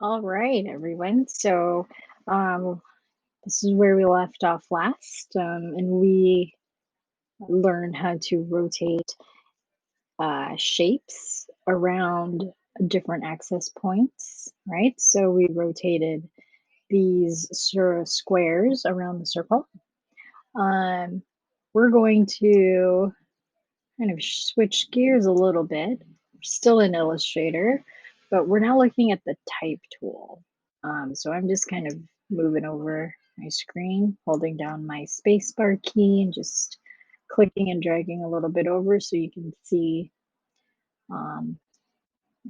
All right, everyone. Um, this is where we left off last, and we learned how to rotate shapes around different access points, right? So we rotated these sort of squares around the circle. Um, we're going to kind of switch gears a little bit. We're still in Illustrator, but we're now looking at the type tool. So I'm just kind of moving over my screen, holding down my spacebar key and just clicking and dragging a little bit over so you can see my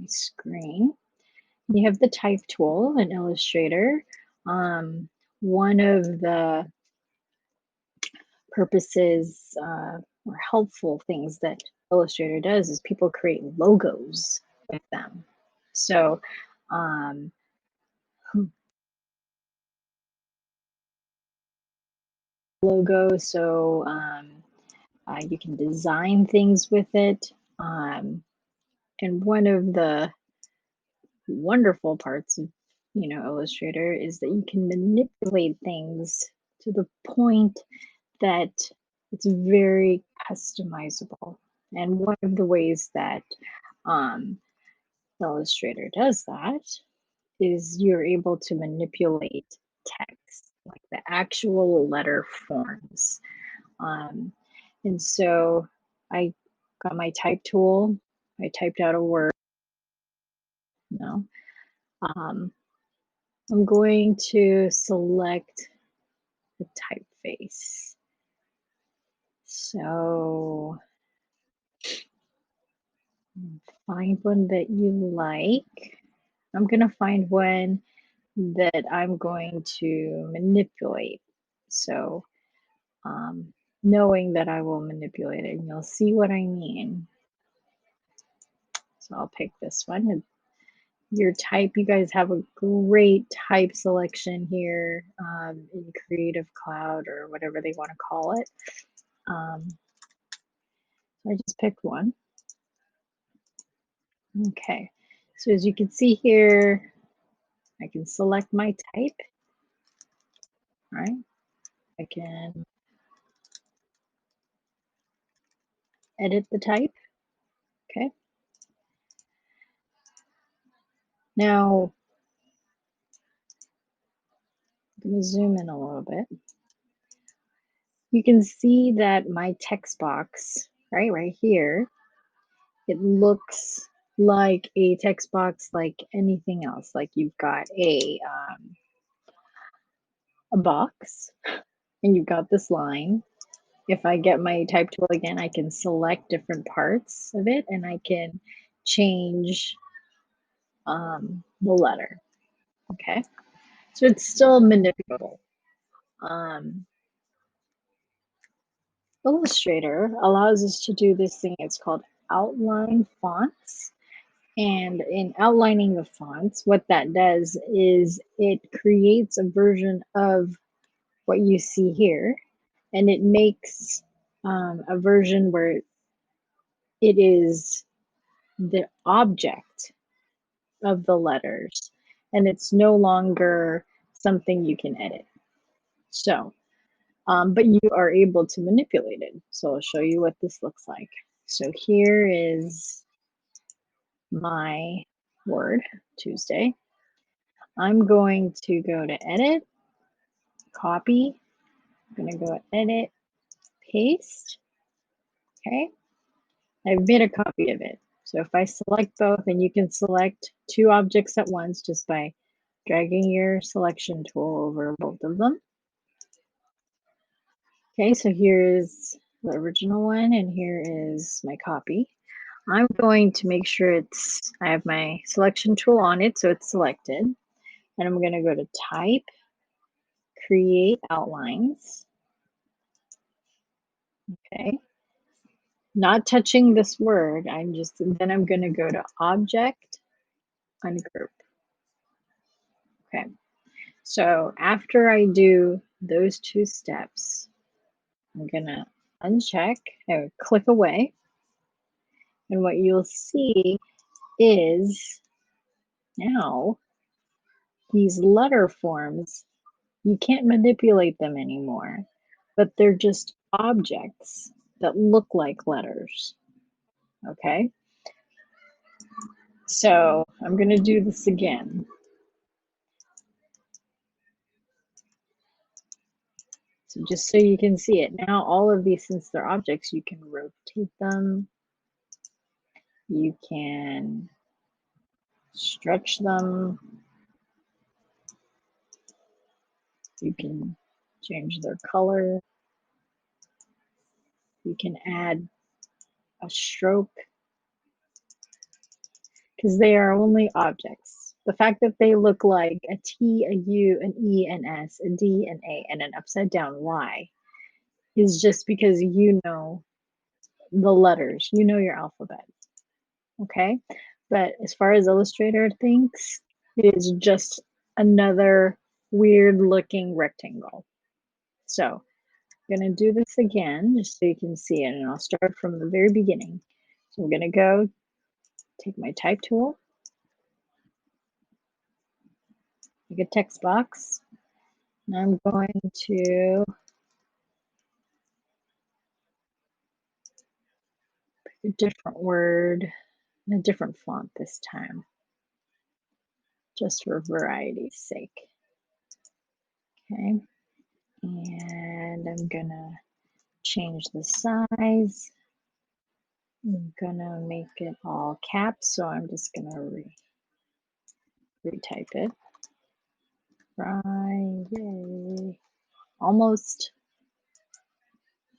screen. You have the type tool in Illustrator. One of the purposes or helpful things that Illustrator does is people create logos with them. So, um, logo, so you can design things with it. And one of the wonderful parts of Illustrator is that you can manipulate things to the point that it's very customizable. And one of the ways that um, Illustrator does that is you're able to manipulate text, like the actual letter forms. Um, and so I got my type tool, I typed out a word. No, um, I'm going to select the typeface. So find one that you like. I'm going to find one that I'm going to manipulate. So, knowing that I will manipulate it, and you'll see what I mean. So I'll pick this one. Your type, you guys have a great type selection here in Creative Cloud or whatever they want to call it. I just picked one. Okay, so as you can see here, I can select my type, right? I can edit the type, okay? Now, I'm gonna zoom in a little bit. You can see that my text box, right here, it looks like a text box like anything else. Like you've got a box and you've got this line. If I get my type tool again, I can select different parts of it and I can change the letter. Okay, so it's still manipulable. Um, Illustrator allows us to do this thing. It's called outline fonts. And in outlining the fonts, what that does is it creates a version of what you see here, and it makes a version where it is the object of the letters, and it's no longer something you can edit. So, but you are able to manipulate it. So I'll show you what this looks like. So here is my word, Tuesday. I'm going to go to edit, copy. I'm going to go edit, paste. Okay. I've made a copy of it. So if I select both, and you can select two objects at once just by dragging your selection tool over both of them. Okay, so here is the original one, and here is my copy. I'm going to make sure I have my selection tool on it, so it's selected. And I'm going to go to Type, Create Outlines. Okay. Not touching this word, then I'm going to go to Object, Ungroup. Okay. So after I do those two steps, I'm going to uncheck or click away. And what you'll see is now these letter forms, you can't manipulate them anymore, but they're just objects that look like letters. Okay, so I'm going to do this again. So just so you can see it. Now all of these, since they're objects, you can rotate them, you can stretch them, you can change their color, you can add a stroke, because they are only objects. The fact that they look like a T, a U, an E, an S, a D, an A, and an upside down Y is just because you know the letters, you know your alphabet. Okay, but as far as Illustrator thinks, it is just another weird looking rectangle. So I'm going to do this again just so you can see it, and I'll start from the very beginning. So I'm going to go take my type tool, make a text box, and I'm going to pick a different word, a different font this time, just for variety's sake. Okay, and I'm gonna change the size. I'm gonna make it all caps, so I'm just gonna retype it. Friday, almost,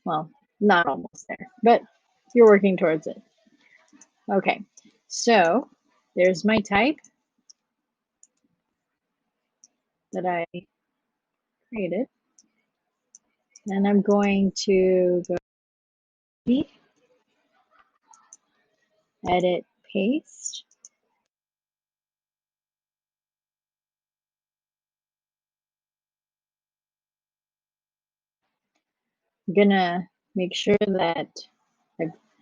well, not almost there, but you're working towards it. Okay, so there's my type that I created, and I'm going to go edit, paste. I'm gonna make sure that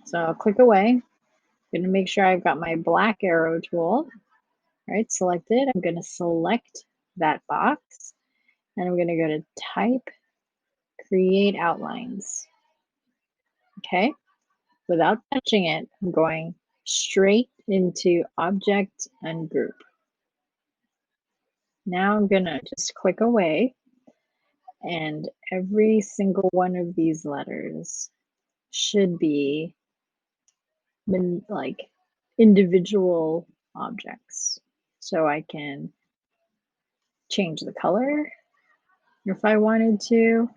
so I'll click away. I'm gonna make sure I've got my black arrow tool, right, selected. I'm gonna select that box, and I'm gonna go to type, create outlines. Okay, without touching it, I'm going straight into object and group. Now I'm gonna just click away, and every single one of these letters should be like individual objects. So I can change the color if I wanted to.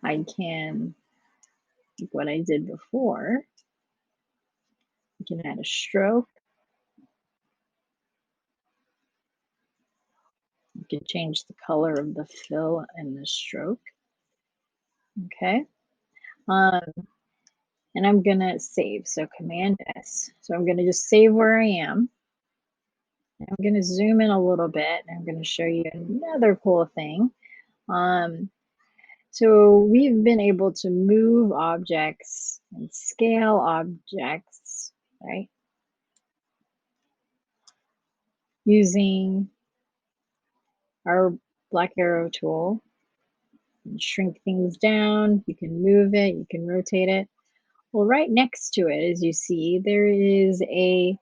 I can, like what I did before, I can add a stroke. You can change the color of the fill and the stroke. Okay. And I'm gonna save. So Command S. So I'm gonna just save where I am. I'm gonna zoom in a little bit. I'm gonna show you another cool thing. So we've been able to move objects and scale objects, right? Using our black arrow tool. You can shrink things down, you can move it, you can rotate it. Well, right next to it, as you see, there is a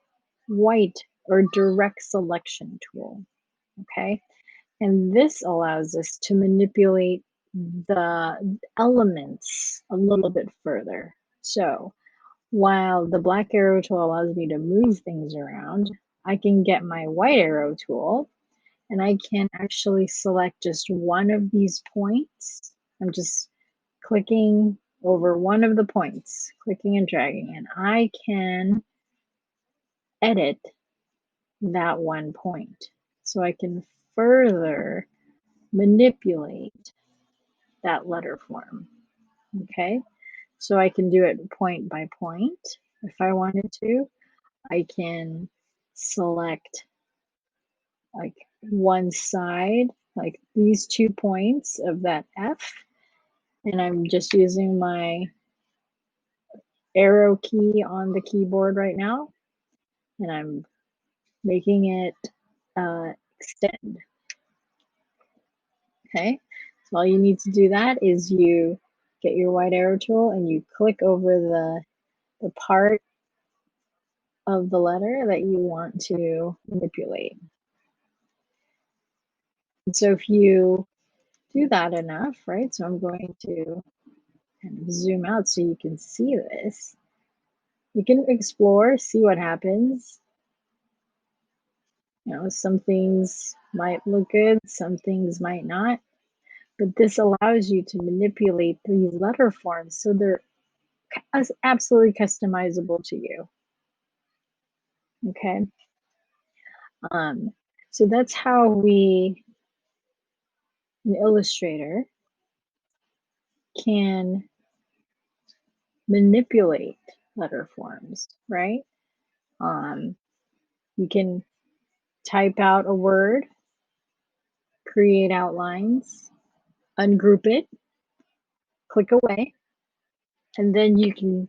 white or direct selection tool, okay? And this allows us to manipulate the elements a little bit further. So while the black arrow tool allows me to move things around, I can get my white arrow tool and I can actually select just one of these points. I'm just clicking over one of the points, clicking and dragging, and I can edit that one point. So I can further manipulate that letter form. Okay, so I can do it point by point if I wanted to. I can select like one side, like these 2 points of that F, and I'm just using my arrow key on the keyboard right now, and I'm making it extend. Okay, so all you need to do that is you get your white arrow tool and you click over the part of the letter that you want to manipulate. And so if you do that enough, right? So I'm going to kind of zoom out so you can see this. You can explore, see what happens. You know, some things might look good, some things might not, but this allows you to manipulate these letter forms so they're absolutely customizable to you. Okay. Um, so that's how we, in Illustrator, can manipulate letter forms, right? Um, you can type out a word, create outlines, ungroup it, click away, and then you can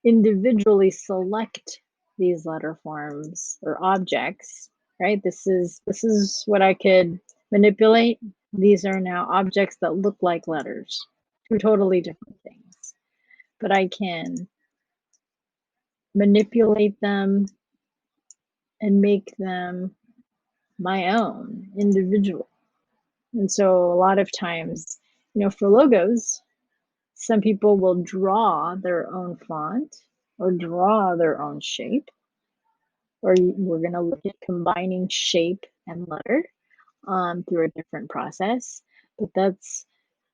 individually select these letter forms or objects, right? This is what I could manipulate. These are now objects that look like letters, two totally different things. But I can manipulate them and make them my own individual. And so a lot of times, you know, for logos, some people will draw their own font or draw their own shape, or we're going to look at combining shape and letter through a different process. But that's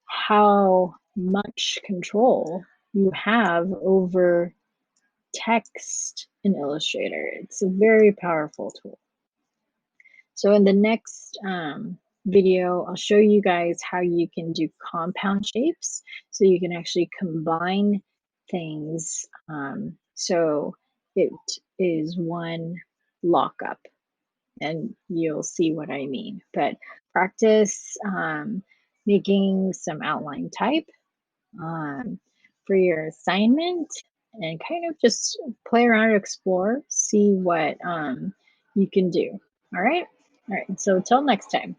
how much control you have over text in Illustrator. It's a very powerful tool. So in the next video, I'll show you guys how you can do compound shapes. So you can actually combine things. So it is one lockup, and you'll see what I mean. But practice making some outline type for your assignment, and kind of just play around, explore, see what you can do. All right. All right. So till next time.